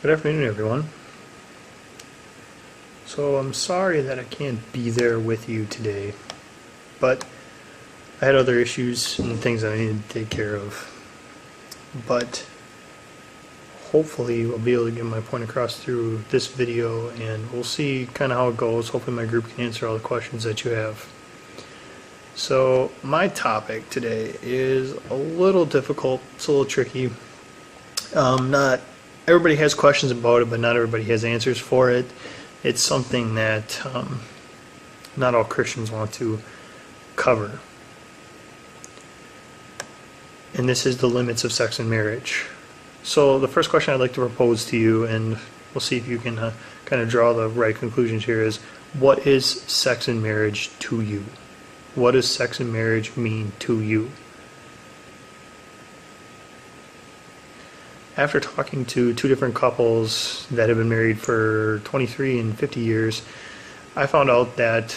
Good afternoon, everyone. So I'm sorry that I can't be there with you today, but I had other issues and things I needed to take care of. But hopefully I'll be able to get my point across through this video, and we'll see kind of how it goes. Hopefully my group can answer all the questions that you have. So my topic today is a little difficult. It's a little tricky. Not everybody has questions about it, but not everybody has answers for it. It's something that not all Christians want to cover. And this is the limits of sex and marriage. So the first question I'd like to propose to you, and we'll see if you can kind of draw the right conclusions here, is what is sex and marriage to you? What does sex and marriage mean to you? After talking to two different couples that have been married for 23 and 50 years, I found out that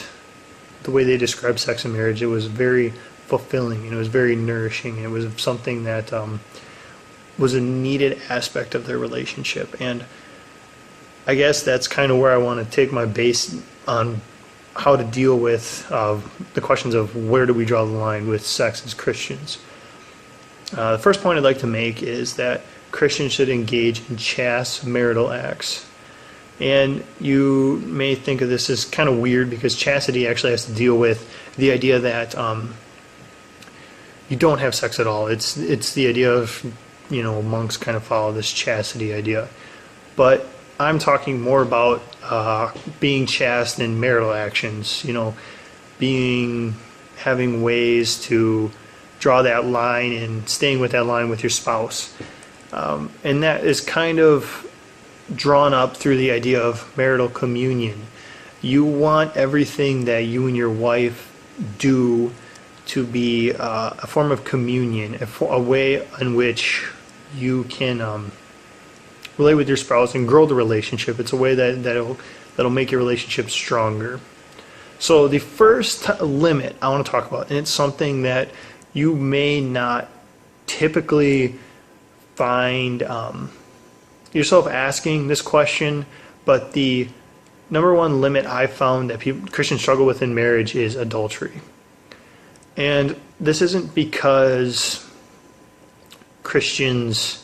the way they described sex and marriage, it was very fulfilling and it was very nourishing. It was something that was a needed aspect of their relationship. And I guess that's kind of where I want to take my base on how to deal with the questions of where do we draw the line with sex as Christians. The first point I'd like to make is that Christians should engage in chaste marital acts. And you may think of this as kind of weird because chastity actually has to deal with the idea that you don't have sex at all. It's the idea of, monks kind of follow this chastity idea. But I'm talking more about being chaste in marital actions, having ways to draw that line and staying with that line with your spouse. And that is kind of drawn up through the idea of marital communion. You want everything that you and your wife do to be a form of communion, a way in which you can relate with your spouse and grow the relationship. It's a way that'll make your relationship stronger. So the first limit I want to talk about, and it's something that you may not typically find yourself asking this question, but the number one limit I found that Christians struggle with in marriage is adultery. And this isn't because Christians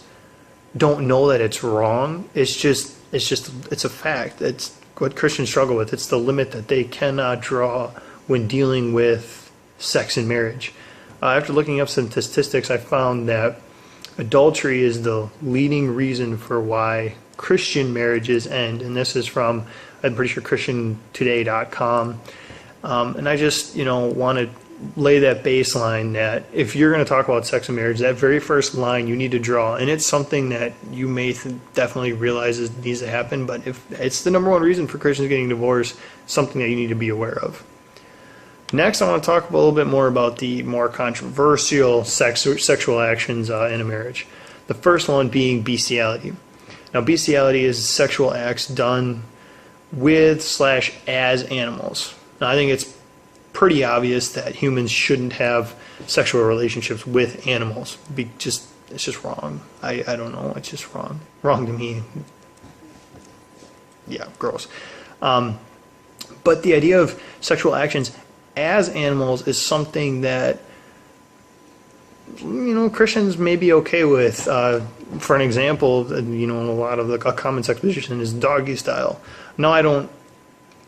don't know that it's wrong. It's a fact. It's what Christians struggle with. It's the limit that they cannot draw when dealing with sex and marriage. After looking up some statistics, I found that adultery is the leading reason for why Christian marriages end. And this is from, I'm pretty sure, ChristianToday.com. And I just, want to lay that baseline that if you're going to talk about sex and marriage, that very first line you need to draw, and it's something that you may definitely realize needs to happen, but if it's the number one reason for Christians getting divorced, something that you need to be aware of. Next, I want to talk a little bit more about the more controversial sexual actions in a marriage. The first one being bestiality. Now, bestiality is sexual acts done with/as animals. Now, I think it's pretty obvious that humans shouldn't have sexual relationships with animals. It's just wrong. I don't know. It's just wrong. Wrong to me. Yeah, gross. But the idea of sexual actions as animals is something that Christians may be okay with. For an example, a lot of the common sex position is doggy style. Now, I don't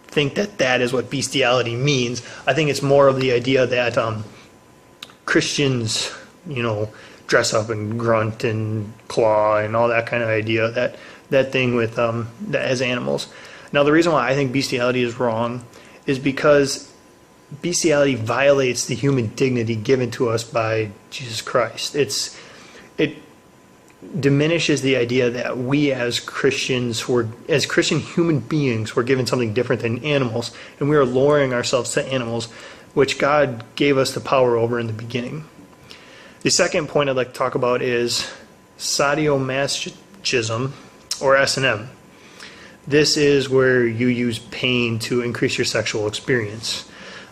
think that is what bestiality means. I think it's more of the idea that Christians, dress up and grunt and claw and all that kind of idea, that thing with as animals. Now, the reason why I think bestiality is wrong is because bestiality violates the human dignity given to us by Jesus Christ. It diminishes the idea that we as Christians, as Christian human beings, were given something different than animals, and we are lowering ourselves to animals, which God gave us the power over in the beginning. The second point I'd like to talk about is sadomasochism, or S&M. This is where you use pain to increase your sexual experience.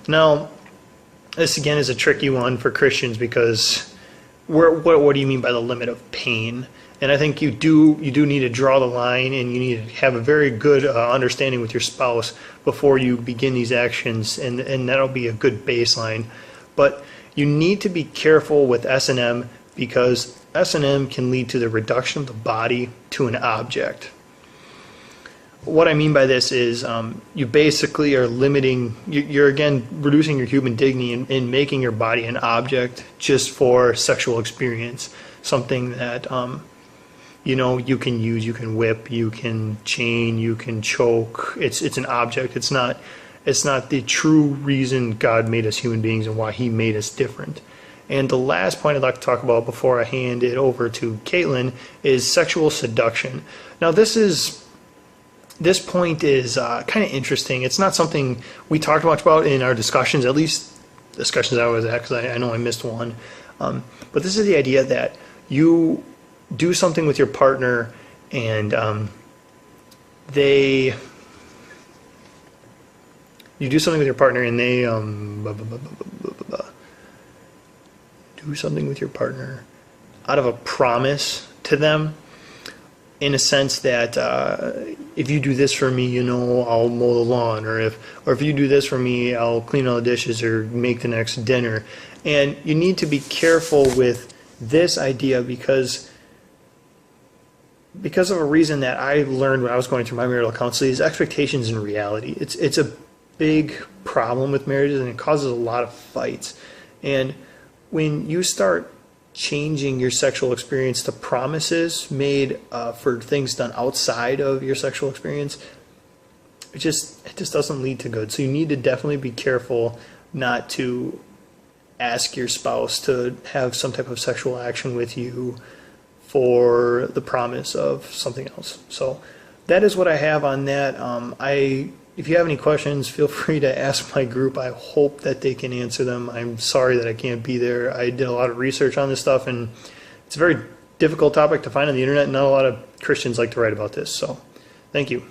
Now, this again is a tricky one for Christians because what do you mean by the limit of pain? And I think you do need to draw the line, and you need to have a very good understanding with your spouse before you begin these actions, and that'll be a good baseline. But you need to be careful with S&M, because S&M can lead to the reduction of the body to an object. What I mean by this is you basically are limiting, you're again reducing your human dignity and making your body an object just for sexual experience, something that you can use, you can whip, you can chain, you can choke. It's an object. It's not the true reason God made us human beings and why He made us different. And the last point I'd like to talk about before I hand it over to Caitlin is sexual seduction. Now this point is kind of interesting. It's not something we talked much about in our discussions, at least discussions I was at, because I know I missed one. But this is the idea that you do something with your partner, and you do something with your partner, and they do something with your partner out of a promise to them, in a sense that if you do this for me, I'll mow the lawn, or if you do this for me, I'll clean all the dishes or make the next dinner. And you need to be careful with this idea, because of a reason that I learned when I was going through my marital counseling, is expectations and reality. It's a big problem with marriages, and it causes a lot of fights. And when you start changing your sexual experience to promises made for things done outside of your sexual experience, it just doesn't lead to good. So you need to definitely be careful not to ask your spouse to have some type of sexual action with you for the promise of something else. So that is what I have on that. If you have any questions, feel free to ask my group. I hope that they can answer them. I'm sorry that I can't be there. I did a lot of research on this stuff, and it's a very difficult topic to find on the internet, and not a lot of Christians like to write about this. So thank you.